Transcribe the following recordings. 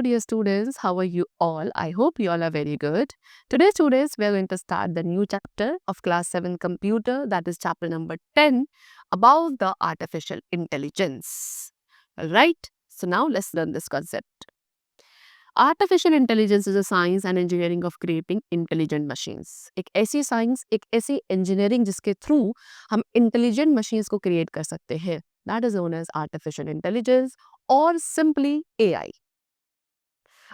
dear students, how are you all? I hope you all are very good. Today, students, we are going to start the new chapter of class 7 computer, that is chapter number 10, about the artificial intelligence. Alright, so now let's learn this concept. Artificial intelligence is a science and engineering of creating intelligent machines. एक ऐसी science, एक ऐसी engineering जिसके through हम intelligent machines को create कर सकते हैं. That is known as artificial intelligence और सिंपली एआई.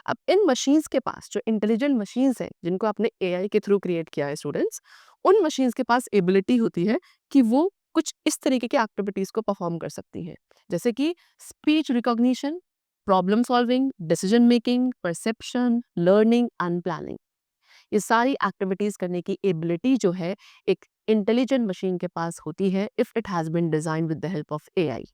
अब इन मशीन्स के पास जो इंटेलिजेंट मशीन्स हैं जिनको आपने एआई के थ्रू क्रिएट किया है स्टूडेंट्स, उन मशीन्स के पास एबिलिटी होती है कि वो कुछ इस तरीके की एक्टिविटीज को परफॉर्म कर सकती हैं, जैसे कि speech recognition, problem solving, decision making, perception, learning and planning. ये सारी एक्टिविटीज करने की एबिलिटी जो है एक इंटेलिजेंट मशीन के पास होती है if it has been designed with the help of AI.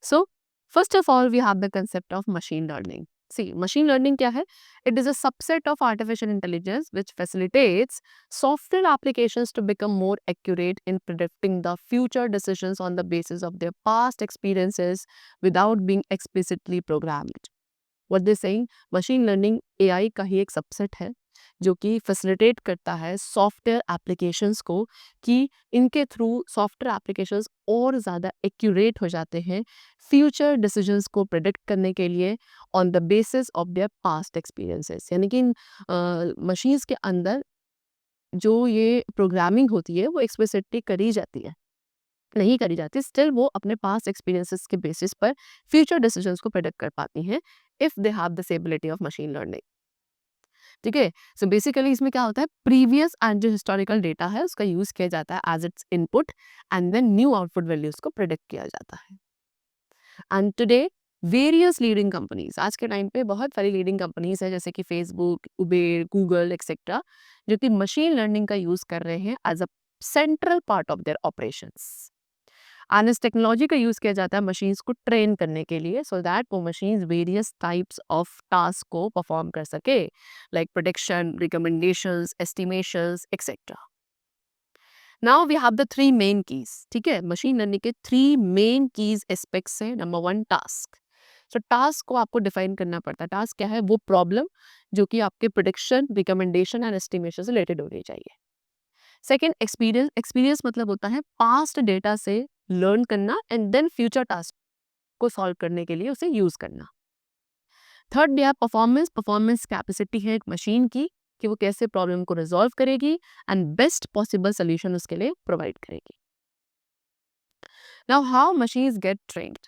So first of all we have the concept of machine learning. See, machine learning क्या है? It is a subset of artificial intelligence which facilitates software applications to become more accurate in predicting the future decisions on the basis of their past experiences without being explicitly programmed. What they're saying, machine learning AI का ही एक subset है जो कि facilitate करता है software applications को कि इनके थ्रू सॉफ्टवेयर एप्लीकेशंस और ज़्यादा एक्यूरेट हो जाते हैं फ्यूचर डिसीजंस को प्रेडिक्ट करने के लिए on the basis of their past experiences. यानी कि मशीन्स के अंदर जो ये प्रोग्रामिंग होती है वो एक्सप्लिसिटली करी जाती है, नहीं करी जाती, स्टिल वो अपने पास्ट एक्सपीरियंसेस के बेसिस पर फ्यूचर डिसीजंस को प्रेडिक्ट कर पाती हैं if they have this ability of machine learning. ठीक है. सो बेसिकली इसमें क्या होता है, प्रीवियस एंड जो हिस्टोरिकल डेटा है उसका यूज किया जाता है as its input and then new output values को प्रेडिक्ट किया जाता है. And today various leading companies, आज के टाइम पे बहुत सारी लीडिंग कंपनीज है जैसे कि फेसबुक, उबेर, गूगल एक्सेट्रा, जो कि मशीन लर्निंग का यूज कर रहे हैं as a central part of their operations. And इस टेक्नोलॉजी का यूज किया जाता है मशीन्स को ट्रेन करने के लिए सो दैट वो machines various types of task को परफॉर्म कर सके, like prediction, recommendations, estimations etcetera. Now we have the three main keys. ठीक है, मशीन लर्निंग के थ्री मेन कीज एस्पेक्ट्स है. Number one, task. So task को आपको डिफाइन करना पड़ता है. टास्क क्या है? वो प्रॉब्लम जो कि आपके प्रेडिक्शन, रिकमेंडेशन एंड एस्टिमेशन से रिलेटेड होनी चाहिए. Second, experience. एक्सपीरियंस मतलब होता है पास्ट डेटा से लर्न करना एंड देन फ्यूचर टास्क को सॉल्व करने के लिए उसे यूज करना. थर्ड भी है परफॉर्मेंस. परफॉर्मेंस कैपेसिटी है एक मशीन की कि वो कैसे प्रॉब्लम को रिजॉल्व करेगी एंड बेस्ट पॉसिबल सोल्यूशन उसके लिए प्रोवाइड करेगी. Now how machines get trained.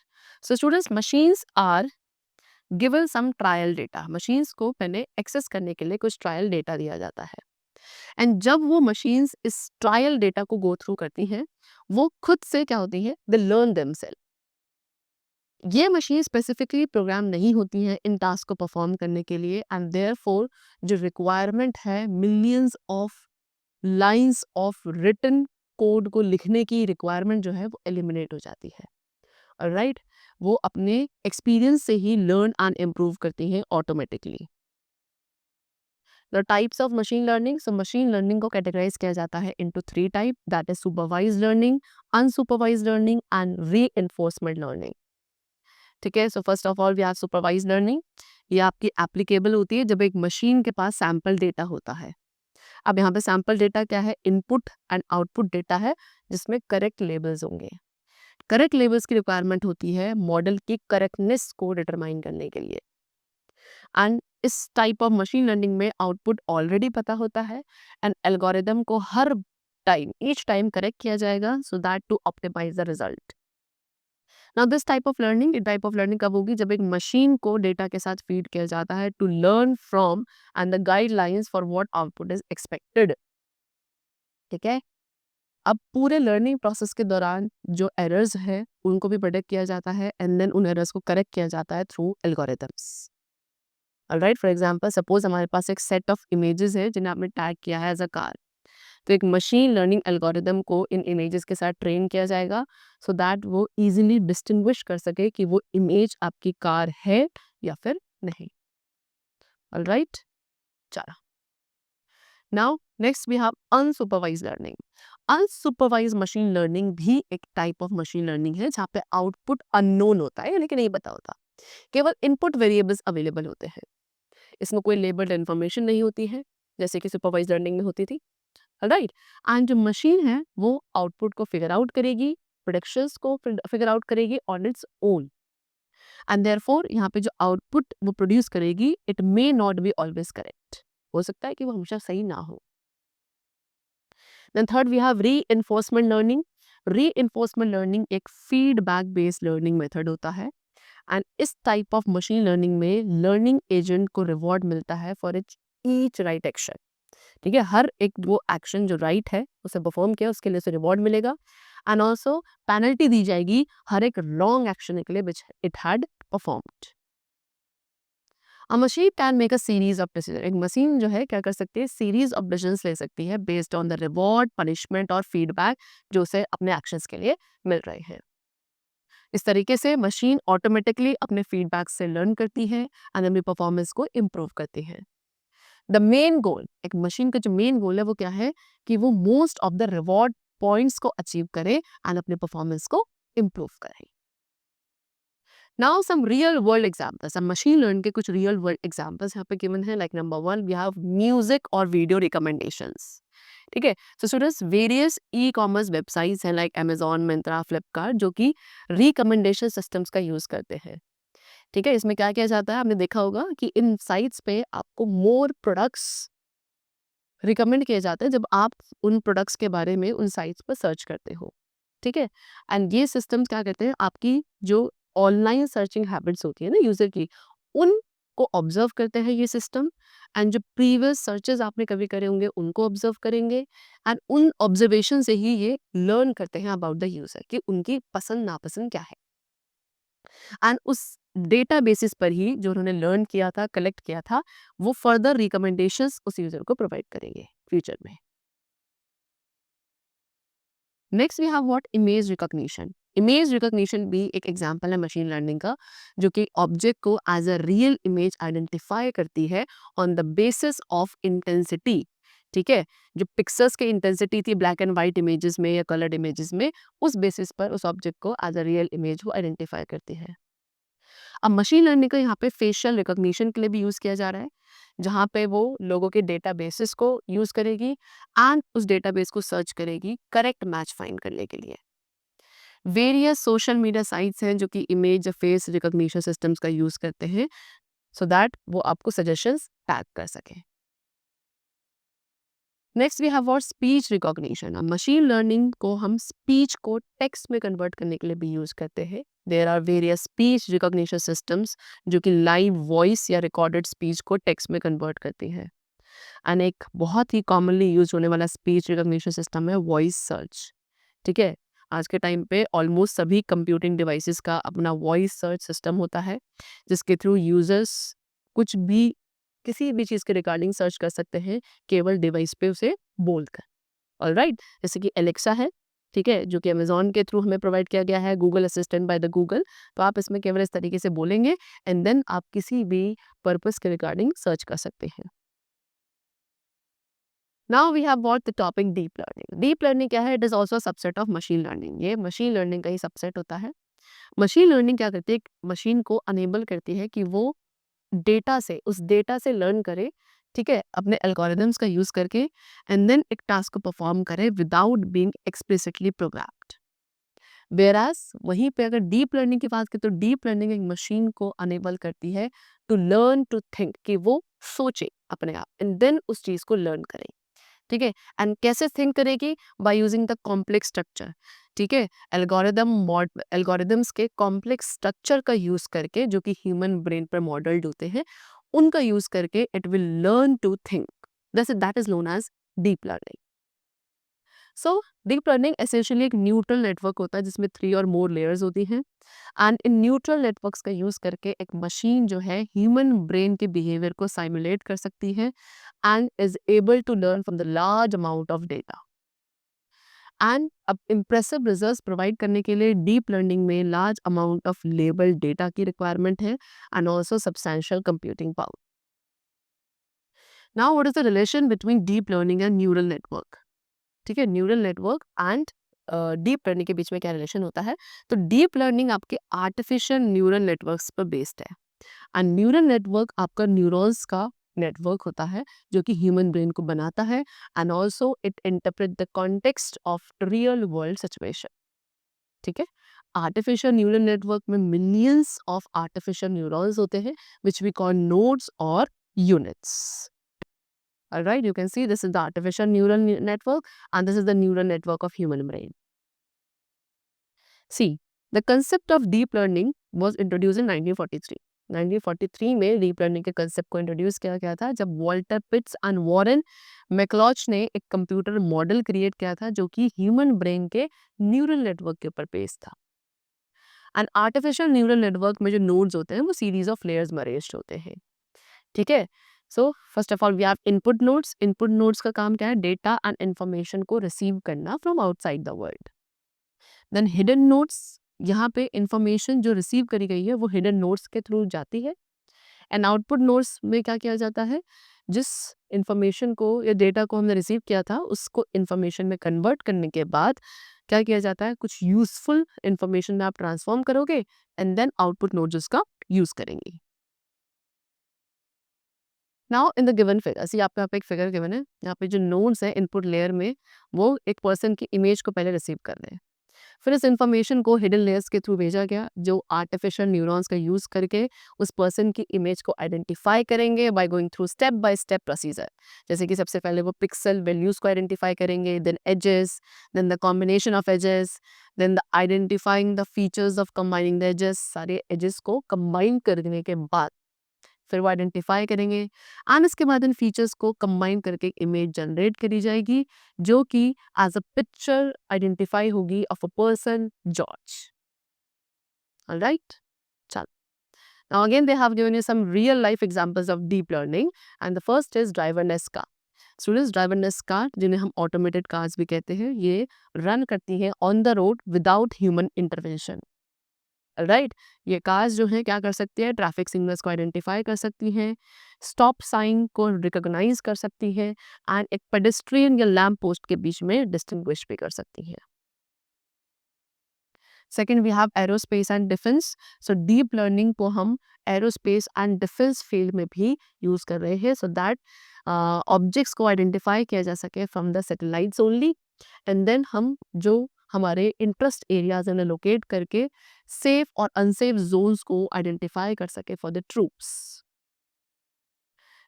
So students, machines are given some trial data. Machines को पहले एक्सेस करने के लिए कुछ ट्रायल डेटा दिया जाता है एंड जब वो मशीन्स इस ट्रायल डेटा को गो थ्रू करती हैं वो खुद से क्या होती है, दे लर्न देमसेल्फ. ये मशीन स्पेसिफिकली प्रोग्राम नहीं होती हैं इन टास्क को परफॉर्म करने के लिए एंड देयरफॉर जो रिक्वायरमेंट है millions of lines of written code को लिखने की रिक्वायरमेंट जो है वो एलिमिनेट हो जाती है. ऑलराइट, वो अपने एक्सपीरियंस से ही लर्न एंड इम्प्रूव करती हैं automatically. The types of machine learning. So machine learning को कैटेगराइज किया जाता है into three type, that is supervise learning, unsupervise learning and reinforcement learning. ठीक है. So first of all we have supervise learning. ये आपकी एप्लीकेबल होती है जब एक मशीन के पास सैंपल डेटा होता है. अब यहाँ पे सैंपल डेटा क्या है? इनपुट एंड आउटपुट डेटा है जिसमें करेक्ट लेबल्स होंगे. करेक्ट लेबल्स की रिक्वायरमेंट होती है मॉडल की करेक्टनेस को डिटरमाइन करने के लिए. एंड इस टाइप ऑफ मशीन लर्निंग में आउटपुट ऑलरेडी पता होता है एंड एल्गोरिदम को हर टाइम, ईच टाइम करेक्ट किया जाएगा so that to optimize the result. Now this type of learning कब होगी? जब एक मशीन को डेटा के साथ फीड किया जाता है to learn from and the guidelines for what output is expected. ठीक है. अब पूरे लर्निंग प्रोसेस के दौरान जो एरर्स है उनको भी प्रेडिक्ट किया जाता है एंड देन उन एरर्स को करेक्ट किया जाता है through algorithms. Alright, for example suppose हमारे पास एक सेट ऑफ इमेजेस है जिन्हें आपने टैग किया है एज अ कार. तो एक मशीन लर्निंग एल्गोरिदम को इन इमेजेस के साथ ट्रेन किया जाएगा सो दैट वो इजीली डिस्टिंग्विश कर सके कि वो इमेज आपकी कार है या फिर नहीं. ऑलराइट, चलो. Now next we have unsupervise learning. Unsupervise machine learning भी एक टाइप ऑफ मशीन लर्निंग है जहाँ पे आउटपुट अननोन होता है, यानी कि नहीं पता होता. केवल इनपुट वेरिएबल्स अवेलेबल होते हैं, इसमें कोई लेबल्ड इन्फॉर्मेशन नहीं होती है जैसे कि सुपरवाइज लर्निंग में होती थी, राइट। एंड जो मशीन है वो आउटपुट को फिगर आउट करेगी, प्रेडिक्शंस को फिगर आउट करेगी on its own, and therefore यहाँ पे जो आउटपुट वो प्रोड्यूस करेगी it may not be always correct, हो सकता है कि वो हमेशा सही ना हो। Then third we have reinforcement learning. Reinforcement learning एक फीडबैक बेस्ड लर्निंग मेथड होता है, एंड इस टाइप ऑफ मशीन लर्निंग में लर्निंग एजेंट को रिवॉर्ड मिलता है for each each right action. ठीक है, हर एक वो एक्शन जो राइट है उसे परफॉर्म किया उसके लिए उसे रिवॉर्ड मिलेगा, एंड ऑल्सो पेनल्टी दी जाएगी हर एक रॉन्ग एक्शन के लिए which it had performed. A machine can make a series of decision. एक मशीन जो है क्या कर सकती है, सीरीज ऑफ डिसीजंस ले सकती है based on the reward, punishment और फीडबैक जो उसे अपने एक्शंस के लिए मिल रहे हैं। इस तरीके से मशीन ऑटोमेटिकली अपने फीडबैक से लर्न करती है एंड अपनी परफॉर्मेंस को इम्प्रूव करती है। द मेन गोल, एक मशीन का जो मेन गोल है वो क्या है कि वो most of the reward points को अचीव करे एंड अपने परफॉर्मेंस को इम्प्रूव करे। Now some real world examples, अब मशीन लर्निंग के कुछ रियल वर्ल्ड एग्जांपल्स यहाँ पे गिवन है। Like number 1 we have music और वीडियो रिकमेंडेशंस। ठीक है, so students various e commerce websites हैं लाइक अमेजॉन, मिंत्रा, फ्लिपकार्ट जो कि रिकमेंडेशन सिस्टम्स का यूज करते हैं। ठीक है, इसमें क्या किया जाता है, आपने देखा होगा कि इन साइट्स पे आपको मोर प्रोडक्ट्स रिकमेंड किए जाते हैं जब आप उन प्रोडक्ट्स के बारे में उन साइट्स पर सर्च करते हो। ठीक है, एंड ये सिस्टम्स क्या करते हैं, आपकी जो ऑनलाइन सर्चिंग हैबिट्स होती है ना यूजर की, उनको ऑब्जर्व करते हैं ये सिस्टम, एंड जो प्रीवियस सर्चेस आपने कभी करे होंगे उनको ऑब्जर्व करेंगे, एंड उन ऑब्जर्वेशन से ही ये लर्न करते हैं अबाउट द यूजर कि उनकी पसंद नापसंद क्या है, एंड उस डेटा बेसिस पर ही जो उन्होंने लर्न किया था, कलेक्ट किया था, वो फर्दर रिकमेंडेशंस उस यूजर को प्रोवाइड करेंगे फ्यूचर में। Next we have what, image recognition. Image recognition भी एक एग्जांपल है मशीन लर्निंग का, जो कि ऑब्जेक्ट को as a real image identify करती है on the basis of intensity. ठीक है, जो पिक्सेल्स की इंटेंसिटी थी ब्लैक एंड वाइट इमेजेस में या कलर्ड इमेजेस में, उस बेसिस पर उस ऑब्जेक्ट को एज अ रियल इमेज वो आइडेंटिफाई करती है। अब मशीन लर्निंग को यहाँ पे फेशियल रिकॉग्निशन के लिए भी यूज़ किया जा रहा है, जहाँ पे वो लोगों के डेटाबेसेस को यूज़ करेगी एंड उस डेटाबेस को सर्च करेगी करेक्ट मैच फाइंड करने के लिए। वेरियस सोशल मीडिया साइट्स हैं जो कि इमेज या फेस रिकॉग्निशन सिस्टम्स का यूज़ करते हैं सो दैट वो आपको सजेशंस टैग कर सकें। Next we have what, speech recognition. अब मशीन लर्निंग को हम स्पीच को टेक्स्ट में कन्वर्ट करने के लिए भी यूज़ करते हैं। There are various speech recognition systems जो कि लाइव वॉइस या रिकॉर्डेड स्पीच को टेक्स्ट में कन्वर्ट करती है, एंड एक बहुत ही कॉमनली यूज होने वाला स्पीच रिकॉग्निशन सिस्टम है वॉइस सर्च। ठीक है, आज के टाइम पे ऑलमोस्ट सभी कंप्यूटिंग डिवाइसेस का अपना वॉइस सर्च सिस्टम होता है, जिसके थ्रू यूजर्स कुछ भी किसी भी चीज़ के रिगार्डिंग सर्च कर सकते हैं केवल डिवाइस पे उसे बोलकर। ऑलराइट, जैसे कि एलेक्सा है, ठीक है, जो कि अमेजॉन के थ्रू हमें प्रोवाइड किया गया है, Google assistant by the Google. तो आप इसमें केवल इस तरीके से बोलेंगे एंड देन आप किसी भी पर्पस के रिगार्डिंग सर्च कर सकते हैं। Now we have what, the topic deep learning. Deep learning क्या है, it is also subset of machine learning. ये मशीन लर्निंग का ही सबसेट होता है। मशीन लर्निंग क्या करती है, मशीन को अनेबल करती है कि वो डेटा से, उस डेटा से लर्न करे, ठीक है, अपने एल्गोरिदम्स का यूज करके, एंड देन एक टास्क को परफॉर्म करे विदाउट बीइंग एक्सप्लिसिटली प्रोग्राम्ड। वेराज वहीं पे अगर डीप लर्निंग की बात करें तो डीप लर्निंग एक मशीन को अनेबल करती है टू लर्न टू थिंक, कि वो सोचे अपने आप एंड देन उस चीज को लर्न करे। ठीक है, एंड कैसे थिंक करेगी, by using the complex structure. ठीक है, एल्गोरिदम्स के कॉम्प्लेक्स स्ट्रक्चर का यूज करके, जो कि ह्यूमन ब्रेन पर मॉडल्ड होते हैं, उनका यूज करके it will learn to think, that is known as deep learning. So deep learning essentially एक न्यूट्रल नेटवर्क होता है जिसमें 3 और मोर लेयर्स होती हैं, एंड इन न्यूट्रल नेटवर्क्स का यूज करके एक मशीन जो है ह्यूमन ब्रेन के बिहेवियर को साइमुलेट कर सकती है and is able to learn from the large amount of data. And अब इम्प्रेसिव रिजल्ट्स प्रोवाइड करने के लिए डीप लर्निंग में large amount of label data की रिक्वायरमेंट है and also substantial computing power. Now what is the relation between deep learning and neural network? ठीक है, neural network and deep learning के बीच में क्या रिलेशन होता है? तो डीप लर्निंग आपके आर्टिफिशियल न्यूरल नेटवर्क्स पर बेस्ड है एंड न्यूरल नेटवर्क आपका न्यूरॉन्स का नेटवर्क होता है जो कि ह्यूमन ब्रेन को बनाता है and also it interpret the context of real world situation. ठीक है, आर्टिफिशियल न्यूरल नेटवर्क में मिलियंस ऑफ आर्टिफिशियल न्यूरॉन्स होते हैं विच वी कॉल नोड्स और units. Alright, you can see this is the artificial neural network and this is the neural network of human brain. See, the concept of deep learning was introduced in 1943. 1943 में deep learning के concept को introduce किया गया था जब Walter पिट्स and Warren मैकलॉच ने एक computer model create किया था जो कि ह्यूमन ब्रेन के न्यूरल नेटवर्क के ऊपर बेस्ड था। एंड आर्टिफिशियल न्यूरल नेटवर्क में जो नोड्स होते हैं वो सीरीज ऑफ लेयर्स में अरेंज्ड होते हैं। ठीक है, so first of all we have input nodes. Input nodes का काम क्या है? डेटा एंड इंफॉर्मेशन को रिसीव करना from outside the world. Then hidden nodes, यहाँ पे इंफॉर्मेशन जो रिसीव करी गई है वो हिडन नोड्स के थ्रू जाती है। एंड आउटपुट नोड्स में क्या किया जाता है? जिस इंफॉर्मेशन को या डेटा को हमने रिसीव किया था उसको इंफॉर्मेशन में कन्वर्ट करने के बाद क्या किया जाता है? कुछ यूजफुल इंफॉर्मेशन में आप ट्रांसफॉर्म करोगे एंड देन आउटपुट नोड्स उसका यूज करेंगे। Now in the given figure, see आपको यहाँ पे एक फिगर गिवन है, यहाँ पे जो नोड्स है इनपुट लेयर में वो एक पर्सन की इमेज को पहले रिसीव कर रहे हैं, फिर इस इंफॉर्मेशन को हिडन लेयर्स के थ्रू भेजा गया जो आर्टिफिशियल न्यूरॉन्स का यूज करके उस पर्सन की इमेज को आइडेंटिफाई करेंगे by going through step by step procedure. जैसे कि सबसे पहले वो पिक्सल वैल्यूज को आइडेंटिफाई करेंगे, then edges, then the combination of edges, then the identifying the features of combining the edges. सारे एजेस को कंबाइन करने के बाद फिर वो आइडेंटिफाई करेंगे एंड इसके बाद इन फीचर्स को कंबाइन करके इमेज जनरेट करी जाएगी जो कि एज अ पिक्चर आइडेंटिफाई होगी of a person George. Alright, चल now again they have given you some real life examples of deep learning and the first is driverless car. Students, driverless car जिन्हें हम automated cars भी कहते हैं, ये run करती हैं on the road without human intervention. Right, ये cars जो है क्या कर सकती है? ट्रैफिक सिग्नल्स को आइडेंटिफाई कर सकती हैं, स्टॉप साइन को रिकॉग्नाइज कर सकती है एंड एक पेडेस्ट्रियन या लैम्प पोस्ट के बीच में डिस्टिंग्विश भी कर सकती है। Second we have aerospace and defence. So deep learning को हम एरोस्पेस एंड डिफेंस फील्ड में भी यूज कर रहे हैं सो दैट ऑब्जेक्ट्स को आइडेंटिफाई किया जा सके from the satellites only and then हम जो हमारे इंटरेस्ट एरियाज में लोकेट करके सेफ और अनसेफ जोन्स को आइडेंटिफाई कर सके for the troops.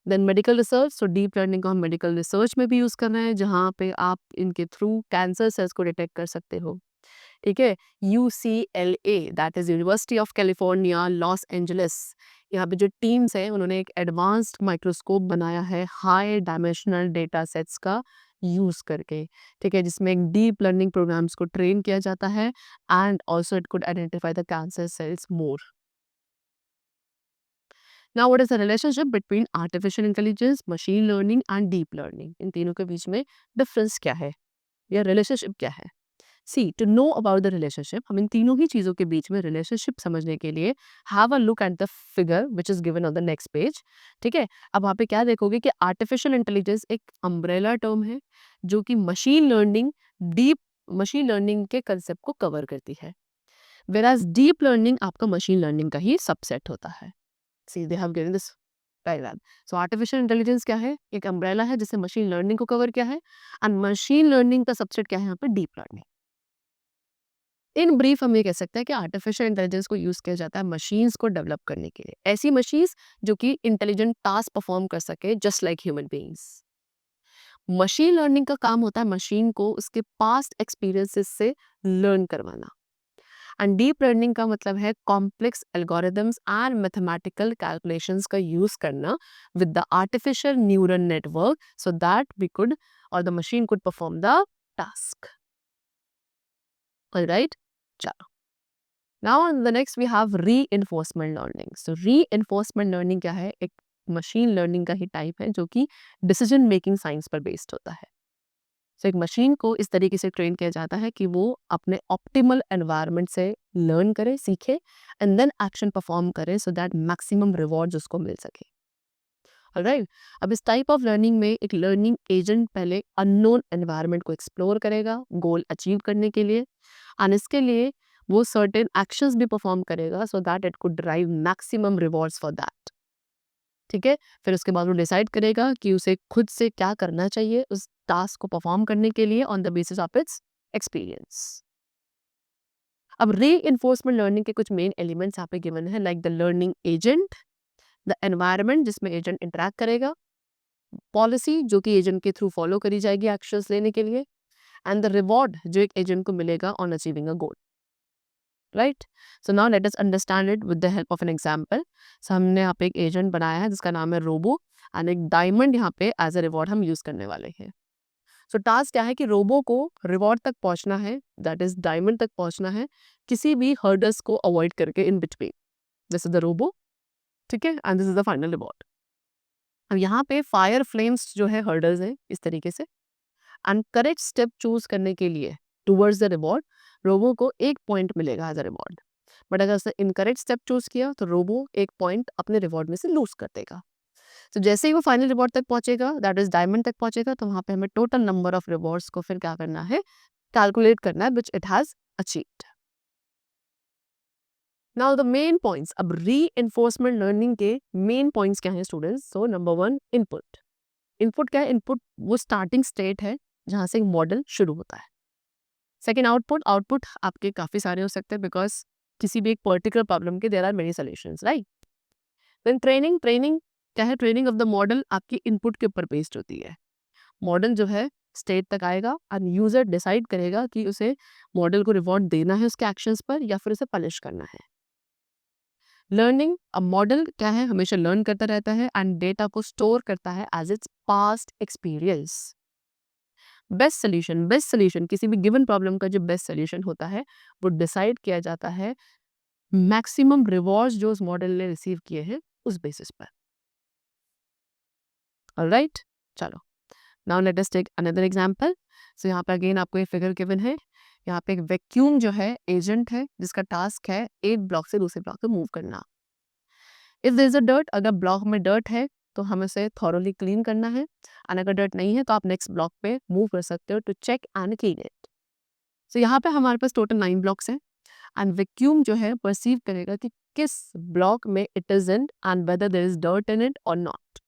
Then medical research, so deep learning को हम मेडिकल रिसर्च में भी यूज कर रहे हैं जहाँ पे आप इनके थ्रू कैंसर सेल्स को डिटेक्ट कर सकते हो। ठीक है, UCLA that is university of California Los Angeles, यहाँ पे जो टीम्स है उन्होंने एक एडवांस्ड माइक्रोस्कोप बनाया है हाई डायमेंशनल डेटा सेट्स का यूज करके। ठीक है, जिसमें एक डीप लर्निंग प्रोग्राम्स को ट्रेन किया जाता है and also it could identify the cancer cells more. Now what is the relationship between artificial intelligence, machine learning and deep learning? इन तीनों के बीच में डिफरेंस क्या है या रिलेशनशिप क्या है? See to know about the relationship, हम इन तीनों ही चीज़ों के बीच में रिलेशनशिप समझने के लिए have a look at the figure which is given on the next page. ठीक है, अब वहाँ पे क्या देखोगे कि आर्टिफिशियल इंटेलिजेंस एक अम्ब्रेला टर्म है जो कि machine learning, deep machine learning के कंसेप्ट को कवर करती है, वेराज डीप लर्निंग आपका मशीन लर्निंग का ही सबसेट होता है। See they have given this diagram. So artificial intelligence क्या है? एक अम्ब्रेला है जिससे मशीन लर्निंग को कवर किया है एंड मशीन लर्निंग का सबसेट क्या है यहाँ पे? Deep learning. इन ब्रीफ हम ये कह सकते हैं कि आर्टिफिशियल इंटेलिजेंस को यूज किया जाता है मशीन्स को डेवलप करने के लिए, ऐसी मशीन्स जो कि इंटेलिजेंट टास्क परफॉर्म कर सके just like human beings. Machine learning का काम होता है मशीन को उसके पास्ट एक्सपीरियंसेस से लर्न करवाना एंड डीप लर्निंग का मतलब है complex algorithms and mathematical calculations का यूज करना with the artificial neural network so that we could और the machine could perform the task. Alright, चलो now the next we have reinforcement learning. So reinforcement learning क्या है? एक machine learning का ही type है जो कि डिसीजन मेकिंग साइंस पर बेस्ड होता है। सो एक मशीन को इस तरीके से ट्रेन किया जाता है कि वो अपने ऑप्टिमल एनवायरनमेंट से लर्न करे, सीखे एंड देन एक्शन परफॉर्म करे सो दैट मैक्सिमम रिवॉर्ड्स उसको मिल सके। ऑलराइट। अब इस टाइप ऑफ लर्निंग में एक लर्निंग एजेंट पहले अननोन एनवायरनमेंट को एक्सप्लोर करेगा गोल अचीव करने के लिए, एंड इसके लिए वो सर्टेन एक्शंस भी परफॉर्म करेगा सो that it could drive maximum rewards for that. ठीक है, फिर उसके बाद वो डिसाइड करेगा कि उसे खुद से क्या करना चाहिए उस टास्क को परफॉर्म करने के लिए on the basis of its experience. अब री इन्फोर्समेंट लर्निंग के कुछ मेन एलिमेंट्स यहाँ पे गिवन है, like the learning agent, the environment जिसमें एजेंट इंटरेक्ट करेगा, पॉलिसी जो कि एजेंट के थ्रू फॉलो करी जाएगी एक्शंस लेने के लिए, एंड द रिवॉर्ड जो एक एजेंट को मिलेगा on achieving a goal. Right, so now let us understand it with the help of an example. So हमने यहाँ पे एक एजेंट बनाया है जिसका नाम है रोबो, एंड एक डायमंड यहाँ पे एज अ रिवॉर्ड हम यूज करने वाले हैं। सो टास्क क्या है कि रोबो को रिवॉर्ड तक पहुंचना है, दैट इज डायमंड तक पहुंचना है, किसी भी हर्डल्स को अवॉइड करके in between. This is the robo, ठीक है, and this is the final reward. अब यहाँ पे फायर फ्लेम्स जो है हर्डल्स है इस तरीके से, एंड करेक्ट स्टेप चूज करने के लिए टूवर्ड्स द रिवॉर्ड रोबो को 1 पॉइंट मिलेगा एज अ रिवॉर्ड, बट अगर उसने इनकरेक्ट स्टेप चूज किया तो रोबो 1 पॉइंट अपने रिवॉर्ड में से लूज कर देगा। तो जैसे ही वो फाइनल रिवॉर्ड तक पहुंचेगा, दैट इज डायमंड तक पहुंचेगा, तो वहां पे हमें टोटल नंबर ऑफ रिवॉर्ड्स को फिर क्या करना है, कैलकुलेट करना है which it has achieved. Now the main points, अब री-इन्फोर्समेंट लर्निंग के मेन पॉइंट्स क्या हैं स्टूडेंट्स? सो नंबर 1, इनपुट। इनपुट क्या है? इनपुट वो स्टार्टिंग स्टेट है जहां से एक मॉडल शुरू होता है। Second, output. आउटपुट आपके काफी सारे हो सकते हैं बिकॉज किसी भी एक पर्टिकुलर प्रॉब्लम के there are many solutions, right. Then training. Training क्या है? ट्रेनिंग ऑफ द मॉडल आपकी इनपुट के ऊपर बेस्ड होती है। मॉडल जो है स्टेट तक आएगा और यूजर डिसाइड करेगा कि उसे मॉडल को रिवॉर्ड देना है उसके एक्शंस पर या फिर उसे पनिश करना है। लर्निंग, अब मॉडल क्या है? हमेशा लर्न करता रहता है एंड डेटा को स्टोर करता है as its past experience. Best solution, best solution किसी भी गिवन प्रॉब्लम का जो बेस्ट सोल्यूशन होता है वो डिसाइड किया जाता है मैक्सिमम रिवॉर्ड्स जो उस मॉडल ने रिसीव किए हैं उस बेसिस पर। ऑलराइट, चलो now let us take another example. So यहाँ पे अगेन आपको ये फिगर गिवन है। यहाँ पे एक वैक्यूम जो है एजेंट है जिसका टास्क है एक ब्लॉक से दूसरे ब्लॉक पे मूव करना। If there is a dirt, अगर ब्लॉक में डर्ट है तो हमें उसे थॉरोली क्लीन करना है, एंड अगर डर्ट नहीं है तो आप नेक्स्ट ब्लॉक पे मूव कर सकते हो to check and clean it. So यहाँ पे हमारे पास टोटल 9 ब्लॉक्स हैं एंड वैक्यूम जो है परसीव करेगा कि किस ब्लॉक में it is in and whether there is dirt in it और नॉट।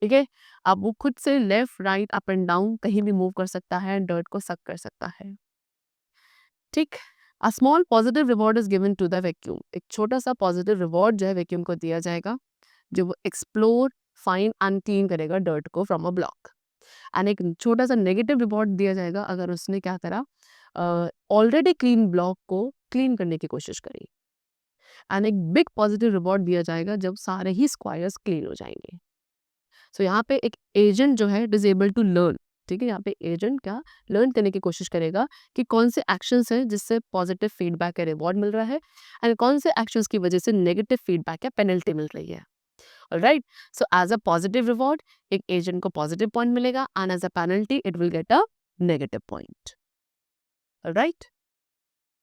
ठीक है, अब वो खुद से left right up and down कहीं भी मूव कर सकता है एंड डर्ट को सक कर सकता है। ठीक, a small positive reward is given to the vacuum. एक छोटा सा पॉजिटिव रिवॉर्ड जो है वैक्यूम को दिया जाएगा जो वो एक्सप्लोर फाइन एंड क्लीन करेगा डर्ट को फ्रॉम अ ब्लॉक, एंड एक छोटा सा नेगेटिव रिवॉर्ड दिया जाएगा अगर उसने क्या करा, ऑलरेडी क्लीन ब्लॉक को क्लीन करने की कोशिश करी, एंड एक बिग पॉजिटिव रिवॉर्ड दिया जाएगा जब सारे ही स्क्वायर्स क्लीन हो जाएंगे। सो यहाँ पे एक एजेंट जो है it is able to learn. ठीक है, यहाँ पे एजेंट क्या लर्न करने की कोशिश करेगा कि कौन से एक्शंस हैं जिससे पॉजिटिव फीडबैक या रिवॉर्ड मिल रहा है एंड कौन से एक्शंस की वजह से नेगेटिव फीडबैक या पेनल्टी मिल रही है। Alright, so as a positive reward एक एजेंट को पॉजिटिव पॉइंट मिलेगा and as a penalty it will get a negative point. Alright,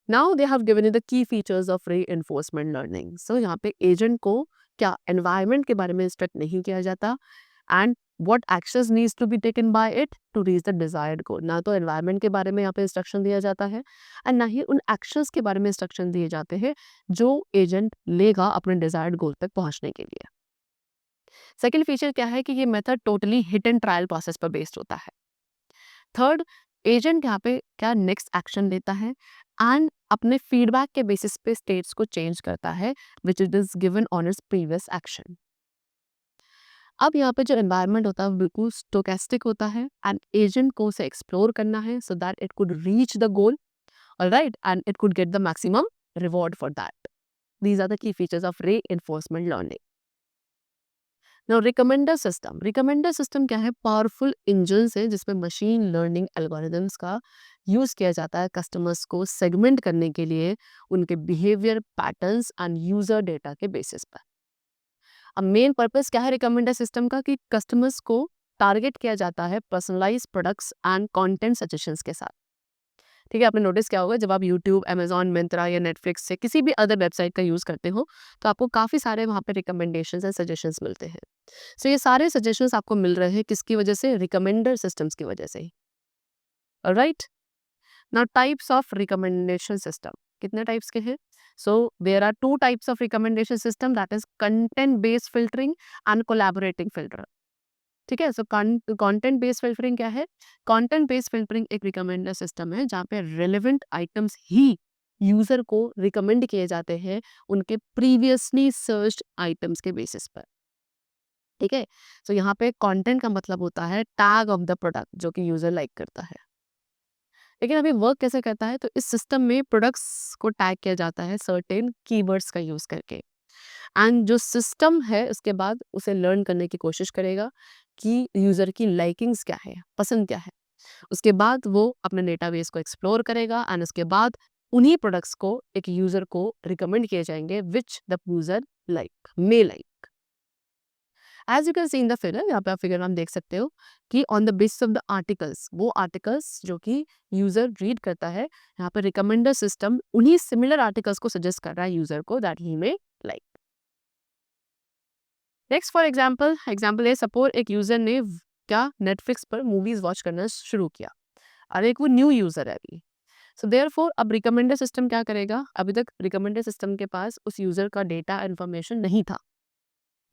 now they have given you the key features of reinforcement learning. So यहाँ पे agent को क्या environment के बारे में इंस्ट्रक्ट नहीं किया जाता and what actions needs to be taken by it to reach the desired goal। ना तो एनवायरनमेंट के बारे में यहाँ पे इंस्ट्रक्शन दिया जाता है एंड ना ही उन एक्शंस के बारे में इंस्ट्रक्शन दिए जाते हैं जो एजेंट लेगा अपने डिजायर्ड गोल तक पहुंचने के लिए। सेकेंड फीचर क्या है कि ये method totally hit and trial process पर बेस्ड होता है। थर्ड, एजेंट यहाँ पे क्या नेक्स्ट एक्शन लेता है एंड अपने फीडबैक के बेसिस पे स्टेट्स को चेंज करता है which it is given on its previous action. अब यहाँ पे जो एनवायरनमेंट होता है वो बिल्कुल स्टोकेस्टिक होता है एंड एजेंट को उसे एक्सप्लोर करना है so that it could reach the goal, alright, and it could get the maximum reward for that. These are the key features of reinforcement learning. Now recommender system. Recommender system क्या है? Powerful engine है जिसमें machine learning algorithms का use किया जाता है customers को segment करने के लिए उनके behaviour patterns and user data के बेसिस पर। अब मेन पर्पस क्या है रिकमेंडर सिस्टम का कि कस्टमर्स को टारगेट किया जाता है personalise products and content suggestions के साथ। ठीक है, आपने नोटिस किया होगा जब आप यूट्यूब, अमेजॉन, मिंत्रा या नेटफ्लिक्स से किसी भी अदर वेबसाइट का यूज करते हो तो आपको काफी सारे वहाँ पे रिकमेंडेशंस एंड सजेशंस मिलते हैं। सो ये सारे सजेशंस आपको मिल रहे हैं किसकी वजह से? रिकमेंडर सिस्टम्स की वजह से ही। Alright, now types of recommendation system कितने टाइप्स के हैं? So there are two types of recommendation system, that is content based filtering and collaborating filter. ठीक है, सो कंटेंट बेस्ड फिल्टरिंग क्या है? कंटेंट बेस्ड फिल्टरिंग एक रिकमेंडर सिस्टम है जहाँ पे रिलेवेंट आइटम्स ही यूजर को रिकमेंड किए जाते हैं उनके प्रीवियसली सर्च्ड आइटम्स के बेसिस पर। ठीक है, सो यहाँ पे कंटेंट का मतलब होता है टैग ऑफ द प्रोडक्ट जो कि यूजर लाइक करता है। लेकिन अभी वर्क कैसे करता है? तो इस सिस्टम में प्रोडक्ट्स को टैग किया जाता है सर्टेन कीवर्ड्स का यूज करके, एंड जो सिस्टम है उसके बाद उसे लर्न करने की कोशिश करेगा कि यूजर की लाइकिंग्स क्या है, पसंद क्या है। उसके बाद वो अपने डेटाबेस को एक्सप्लोर करेगा एंड उसके बाद उन्हीं प्रोडक्ट्स को एक यूजर को रिकमेंड किए जाएंगे which the user like may like. As you can see in the figure, यहाँ पे आप फिगर में हम देख सकते हो कि on the basis of the articles, वो आर्टिकल्स जो कि यूजर रीड करता है, यहाँ पे रिकमेंडर सिस्टम उन्हीं सिमिलर आर्टिकल्स को सजेस्ट कर रहा है यूजर को that he may like. Next for example, example है सपोज एक यूजर ने क्या नेटफ्लिक्स पर मूवीज वॉच करना शुरू किया और एक वो न्यू यूजर है अभी। सो देयरफॉर अब रिकमेंडर सिस्टम क्या करेगा? अभी तक रिकमेंडर सिस्टम के पास उस यूजर का डेटा इन्फॉर्मेशन नहीं था।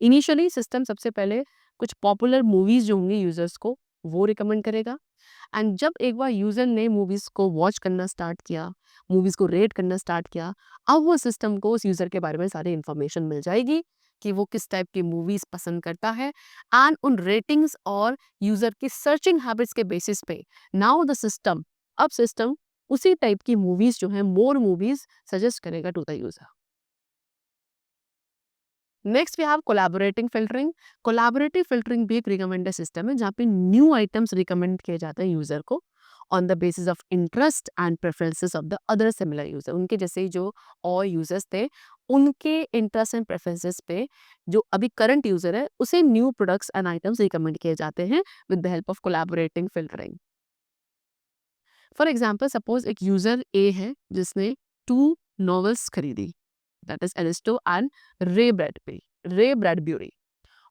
इनिशियली सिस्टम सबसे पहले कुछ पॉपुलर मूवीज जो होंगी यूजर्स को वो रिकमेंड करेगा, एंड जब एक बार यूजर ने मूवीज को वॉच करना स्टार्ट किया, मूवीज को रेट करना स्टार्ट किया, अब वो सिस्टम को उस यूजर के बारे में सारी इंफॉर्मेशन मिल जाएगी कि वो किस टाइप की मूवीज पसंद करता है, एंड उन रेटिंग्स और यूजर की सर्चिंग हैबिट्स के बेसिस पे नाउ द सिस्टम, अब सिस्टम उसी टाइप की मूवीज जो है मोर मूवीज सजेस्ट करेगा to the user. Next we have collaborating filtering. Collaborative filtering भी एक रिकमेंडर सिस्टम है जहाँ पे न्यू आइटम्स रिकमेंड किए जाते हैं यूजर को on the basis of interest and preferences of the other similar user. उनके जैसे ही जो और यूजर्स थे उनके इंटरेस्ट एंड प्रेफरेंसेस पे जो अभी करंट यूजर है उसे new products and items recommend किए जाते हैं with the help of collaborating filtering. For example suppose एक यूजर ए है जिसने 2 नॉवेल्स खरीदी, दैट इज एरिस्टो एंड रे ब्रैडब्यूरी।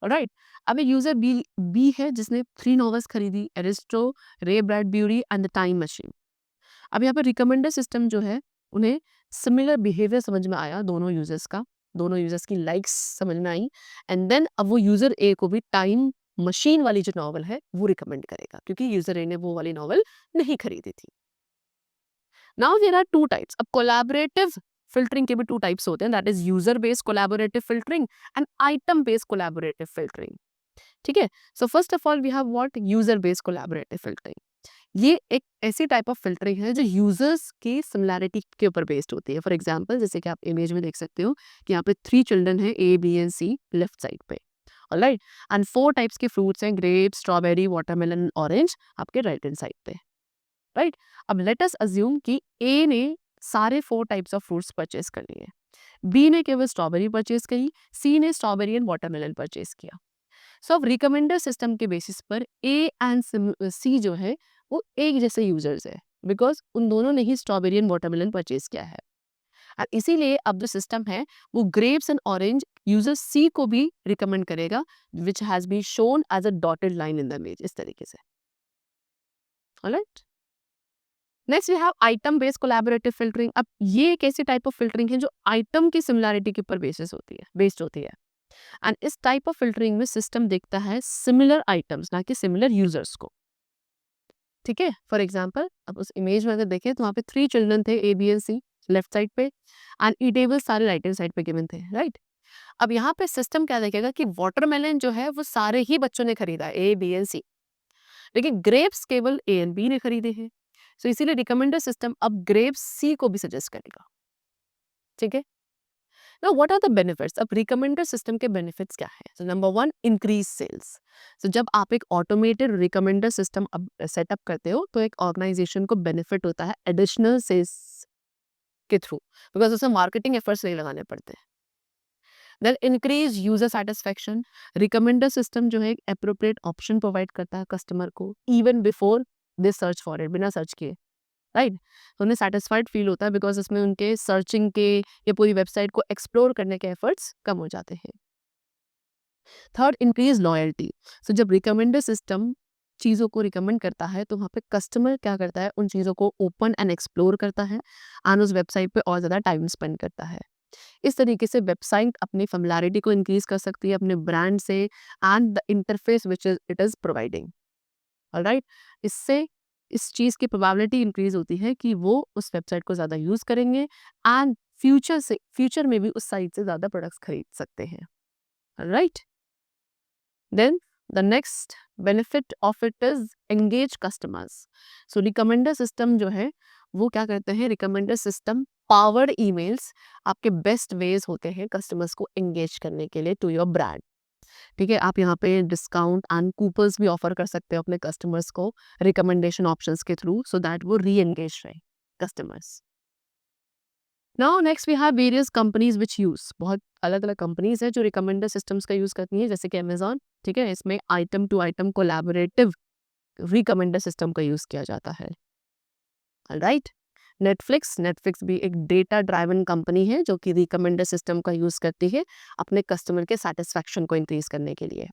ऑलराइट, अब एक यूजर बी बी है जिसने 3 नॉवेल्स खरीदी, एरिस्टो, रे ब्रैडब्यूरी एंड द टाइम मशीन। अब यहाँ पे रिकमेंडर सिस्टम जो है उन्हें सिमिलर बिहेवियर समझ में आया दोनों यूजर्स का, दोनों यूजर्स की लाइक्स समझ में आई, एंड देन अब वो यूजर ए को भी टाइम मशीन वाली जो नॉवल है वो रिकमेंड करेगा क्योंकि यूजर ए ने वो वाली नॉवल नहीं खरीदी थी। Now there are two types. अब कोलैबोरेटिव फिल्टरिंग के भी टू टाइप्स होते हैं, that is user based collaborative filtering and item based collaborative filtering. ठीक है, so first of all we have what? User based collaborative filtering. ये एक ऐसी टाइप ऑफ फिल्टरिंग है जो यूजर्स की सिमिलैरिटी के ऊपर बेस्ड होती है। फॉर एग्जांपल जैसे कि आप इमेज में देख सकते हो कि यहाँ पे 3 चिल्ड्रन है A B and C left side पे, ऑलराइट, एंड 4 टाइप्स के फ्रूट्स हैं, ग्रेप, स्ट्रॉबेरी, वाटरमेलन, ऑरेंज आपके राइट हैंड साइड पे, राइट। अब लेट अस अज्यूम कि ए ने सारे 4 टाइप्स ऑफ फ्रूट्स परचेज कर लिए, बी ने केवल स्ट्रॉबेरी परचेज करी, सी ने स्ट्रॉबेरी एंड वाटरमेलन परचेज किया। सो अब रिकमेंडर सिस्टम के बेसिस पर ए एंड सी जो है वो एक जैसे यूजर्स है बिकॉज उन दोनों ने ही स्ट्रॉबेरी एंड वाटरमेलन परचेज किया है, और इसीलिए अब जो सिस्टम है वो grapes and orange user C को भी रिकमेंड करेगा which has been shown as a dotted line in the image, इस तरीके से। Alright, next we have item based collaborative filtering. अब ये एक ऐसी टाइप ऑफ फिल्टरिंग है जो आइटम की सिमिलैरिटी के ऊपर बेस्ड होती है, एंड इस टाइप ऑफ फिल्टरिंग में सिस्टम देखता है सिमिलर आइटम्स ना कि सिमिलर यूजर्स को। ठीक है, फॉर एग्जाम्पल अब उस इमेज में अगर देखें तो वहाँ पे 3 चिल्ड्रन थे A B and C left side पे, एंड ईटेबल सारे राइट हैंड साइड पे गिवन थे, राइट। अब यहाँ पे सिस्टम क्या देखेगा कि वाटरमेलन जो है वो सारे ही बच्चों ने खरीदा ए बी एंड सी, लेकिन ग्रेप्स केवल ए एंड बी ने खरीदे हैं। सो इसीलिए रिकमेंडर सिस्टम अब ग्रेप्स सी को भी सजेस्ट करेगा। ठीक है, now what are the benefits? अब रिकमेंडर सिस्टम के बेनिफिट्स क्या है? So number 1, increase sales. So जब आप एक ऑटोमेटेड रिकमेंडर सिस्टम अब सेटअप करते हो तो एक ऑर्गेनाइजेशन को बेनिफिट होता है एडिशनल सेल्स के थ्रू, बिकॉज उसमें मार्केटिंग एफर्ट्स नहीं लगाने पड़ते हैं। Then increase user satisfaction. Recommender system जो है एक एप्रोप्रिएट ऑप्शन प्रोवाइड करता है कस्टमर को even before they search for it, बिना सर्च किए, राइट। तो उन्हें सेटिस्फाइड फील होता है बिकॉज इसमें उनके सर्चिंग के या पूरी वेबसाइट को एक्सप्लोर करने के एफर्ट्स कम हो जाते हैं। Third, increase loyalty. सो जब रिकमेंडर सिस्टम चीज़ों को रिकमेंड करता है तो वहाँ पे कस्टमर क्या करता है, उन चीज़ों को ओपन एंड एक्सप्लोर करता है एंड उस वेबसाइट पे और ज़्यादा टाइम स्पेंड करता है। इस तरीके से वेबसाइट अपनी फेमिलियरिटी को इंक्रीज कर सकती है अपने ब्रांड से and the interface which is it is providing. Alright, इससे इस चीज़ की प्रोबेबिलिटी इंक्रीज होती है कि वो उस वेबसाइट को ज़्यादा यूज़ करेंगे एंड फ्यूचर में भी उस साइट से ज़्यादा प्रोडक्ट्स खरीद सकते हैं। Alright, then the next benefit of it is engage customers. So recommender system जो है वो क्या करते हैं, रिकमेंडर सिस्टम पावर्ड ईमेल्स आपके बेस्ट वेज होते हैं कस्टमर्स को एंगेज करने के लिए टू योर ब्रांड। ठीक है, आप यहाँ पे डिस्काउंट एंड कूपर्स भी ऑफर कर सकते हो अपने कस्टमर्स को रिकमेंडेशन ऑप्शंस के थ्रू, सो दैट वो री एंगेज रहे customers. Now next we have various companies which use, बहुत अलग अलग कंपनीज है जो रिकमेंडर सिस्टम्स का यूज करती है, जैसे कि अमेजॉन। ठीक है, इसमें item to item collaborative recommender system का यूज किया जाता है। राइट, नेटफ्लिक्स भी एक डेटा ड्राइवन कंपनी है जो कि रिकमेंडर सिस्टम का यूज करती है अपने कस्टमर के सेटिस्फैक्शन को इंक्रीज करने के लिए।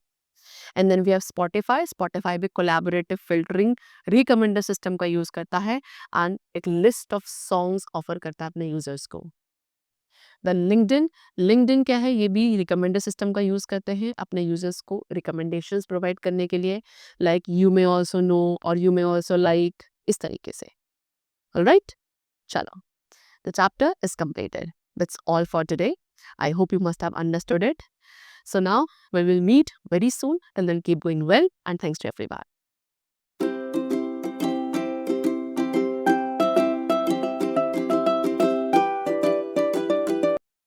And then we have Spotify भी कोलैबोरेटिव फिल्टरिंग रिकमेंडर सिस्टम का यूज करता है एंड एक लिस्ट ऑफ सॉन्ग्स ऑफर करता है अपने यूजर्स को। द लिंक्डइन क्या है, ये भी रिकमेंडर सिस्टम का यूज करते हैं अपने यूजर्स को रिकमेंडेशंस प्रोवाइड करने के लिए, like you may also know और यू मे ऑल्सो लाइक, इस तरीके से। ऑलराइट, चलो, the chapter is completed. That's all for today. I hope you must have understood it. So now we will meet very soon, and then keep going well, and thanks to everyone.